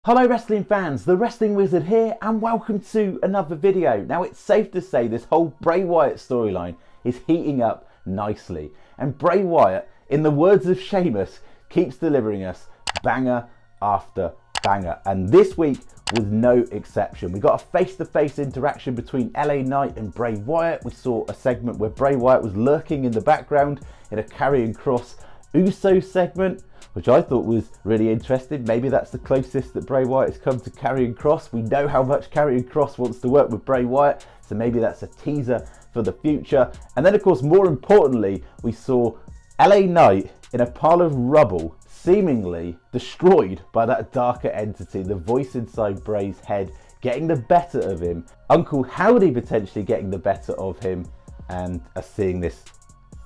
Hello wrestling fans, the Wrestling Wizard here and welcome to another video. Now it's safe to say this whole Bray Wyatt storyline is heating up nicely, and Bray Wyatt, in the words of Sheamus, keeps delivering us banger after banger, and this week was no exception. We got a face-to-face interaction between LA Knight and Bray Wyatt. We saw a segment where Bray Wyatt was lurking in the background in a Karrion Kross Uso segment, which I thought was really interesting. Maybe that's the closest that Bray Wyatt has come to Karrion Kross. We know how much Karrion Kross wants to work with Bray Wyatt, so maybe that's a teaser for the future. And then, of course, more importantly, we saw LA Knight in a pile of rubble, seemingly destroyed by that darker entity, the voice inside Bray's head getting the better of him, Uncle Howdy potentially getting the better of him, and us seeing this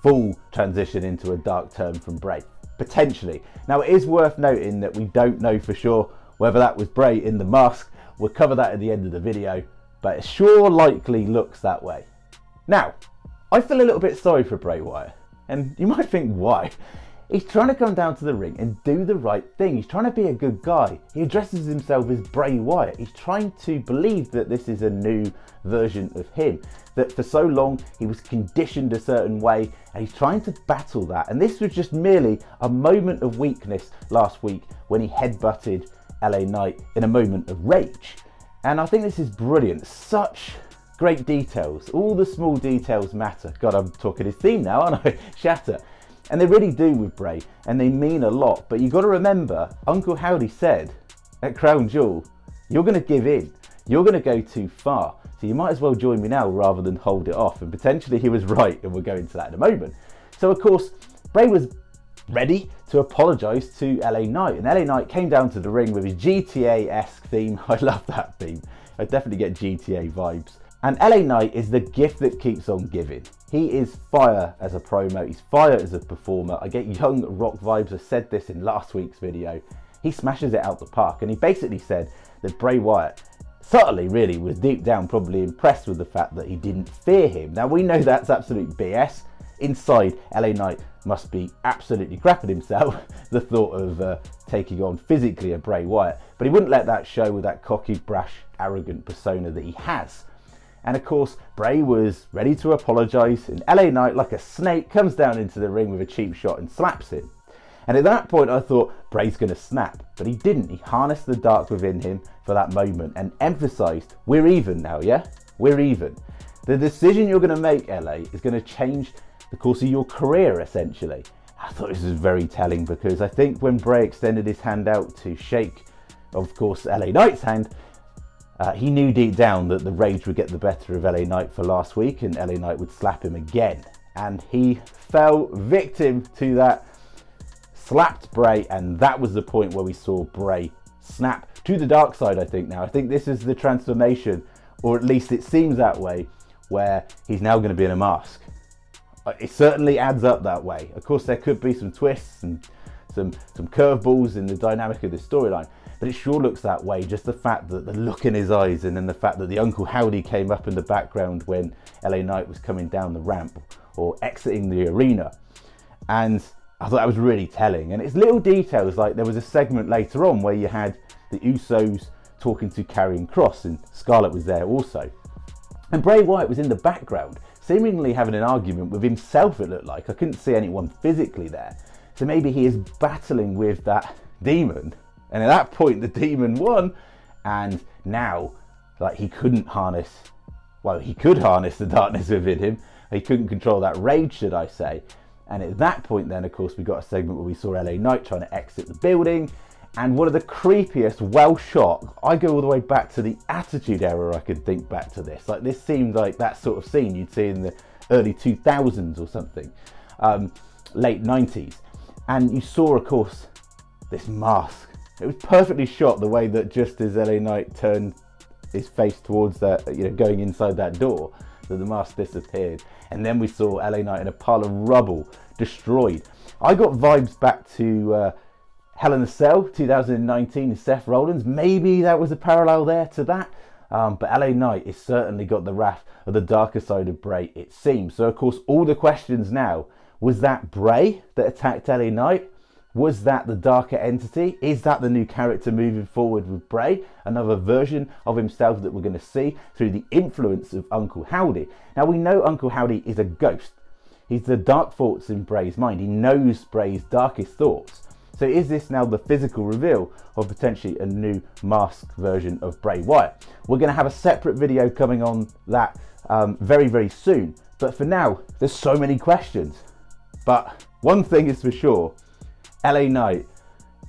full transition into a dark turn from Bray. Potentially. Now it is worth noting that we don't know for sure whether that was Bray in the mask. We'll cover that at the end of the video, but it sure likely looks that way. Now, I feel a little bit sorry for Bray Wyatt, and you might think why. He's trying to come down to the ring and do the right thing. He's trying to be a good guy. He addresses himself as Bray Wyatt. He's trying to believe that this is a new version of him, that for so long he was conditioned a certain way, and he's trying to battle that. And this was just merely a moment of weakness last week when he headbutted LA Knight in a moment of rage. And I think this is brilliant. Such great details. All the small details matter. God, I'm talking his theme now, aren't I? Shatter. And they really do with Bray, and they mean a lot. But you've got to remember, Uncle Howdy said at Crown Jewel, you're going to give in. You're going to go too far. So you might as well join me now rather than hold it off. And potentially he was right, and we'll go into that in a moment. So of course, Bray was ready to apologise to LA Knight. And LA Knight came down to the ring with his GTA-esque theme. I love that theme. I definitely get GTA vibes. And LA Knight is the gift that keeps on giving. He is fire as a promo, he's fire as a performer. I get young Rock vibes. I said this in last week's video. He smashes it out the park, and he basically said that Bray Wyatt, subtly really, was deep down probably impressed with the fact that he didn't fear him. Now we know that's absolute BS. Inside, LA Knight must be absolutely crapping himself, the thought of taking on physically a Bray Wyatt, but he wouldn't let that show with that cocky, brash, arrogant persona that he has. And of course, Bray was ready to apologise, and LA Knight, like a snake, comes down into the ring with a cheap shot and slaps him. And at that point I thought, Bray's going to snap, but he didn't. He harnessed the dark within him for that moment and emphasised, we're even now, yeah? We're even. The decision you're going to make, LA, is going to change the course of your career, essentially. I thought this was very telling, because I think when Bray extended his hand out to shake, of course, LA Knight's hand, he knew deep down that the rage would get the better of LA Knight for last week, and LA Knight would slap him again. And he fell victim to that, slapped Bray, and that was the point where we saw Bray snap to the dark side, I think now. I think this is the transformation, or at least it seems that way, where he's now going to be in a mask. It certainly adds up that way. Of course, there could be some twists and some curveballs in the dynamic of the storyline, but it sure looks that way. Just the fact that the look in his eyes, and then the fact that the Uncle Howdy came up in the background when LA Knight was coming down the ramp or exiting the arena. And I thought that was really telling. And it's little details, like there was a segment later on where you had the Usos talking to Karrion Kross, and Scarlett was there also. And Bray Wyatt was in the background, seemingly having an argument with himself, it looked like. I couldn't see anyone physically there. So maybe he is battling with that demon. And at that point, the demon won. And now, like, he couldn't harness, well, he could harness the darkness within him. He couldn't control that rage, should I say. And at that point then, of course, we got a segment where we saw LA Knight trying to exit the building. And one of the creepiest, well shot, I go all the way back to the Attitude Era, I could think back to this. Like, this seemed like that sort of scene you'd see in the early 2000s or something, late 90s. And you saw, of course, this mask. It was perfectly shot, the way that just as LA Knight turned his face towards that, going inside that door, that the mask disappeared. And then we saw LA Knight in a pile of rubble, destroyed. I got vibes back to Hell in a Cell 2019 and Seth Rollins. Maybe that was a parallel there to that. But LA Knight has certainly got the wrath of the darker side of Bray, it seems. So of course, all the questions now, was that Bray that attacked LA Knight? Was that the darker entity? Is that the new character moving forward with Bray? Another version of himself that we're going to see through the influence of Uncle Howdy. Now we know Uncle Howdy is a ghost. He's the dark thoughts in Bray's mind. He knows Bray's darkest thoughts. So is this now the physical reveal of potentially a new masked version of Bray Wyatt? We're going to have a separate video coming on that very, very soon. But for now, there's so many questions. But one thing is for sure, LA Knight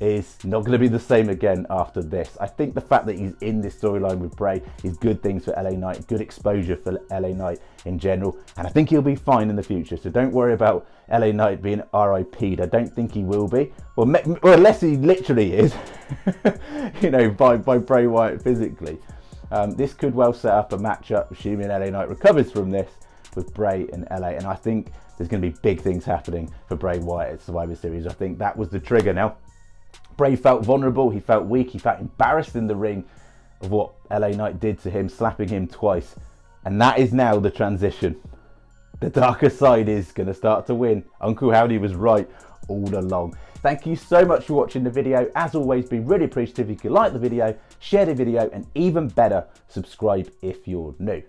is not going to be the same again after this. I think the fact that he's in this storyline with Bray is good things for LA Knight, good exposure for LA Knight in general, and I think he'll be fine in the future. So don't worry about LA Knight being RIP'd. I don't think he will be. Well, unless he literally is, you know, by Bray Wyatt physically. This could well set up a matchup, assuming LA Knight recovers from this, with Bray and LA, and I think there's going to be big things happening for Bray Wyatt at Survivor Series. I think that was the trigger. Now, Bray felt vulnerable, he felt weak, he felt embarrassed in the ring of what LA Knight did to him, slapping him twice. And that is now the transition. The darker side is going to start to win. Uncle Howdy was right all along. Thank you so much for watching the video. As always, be really appreciative if you could like the video, share the video, and even better, subscribe if you're new.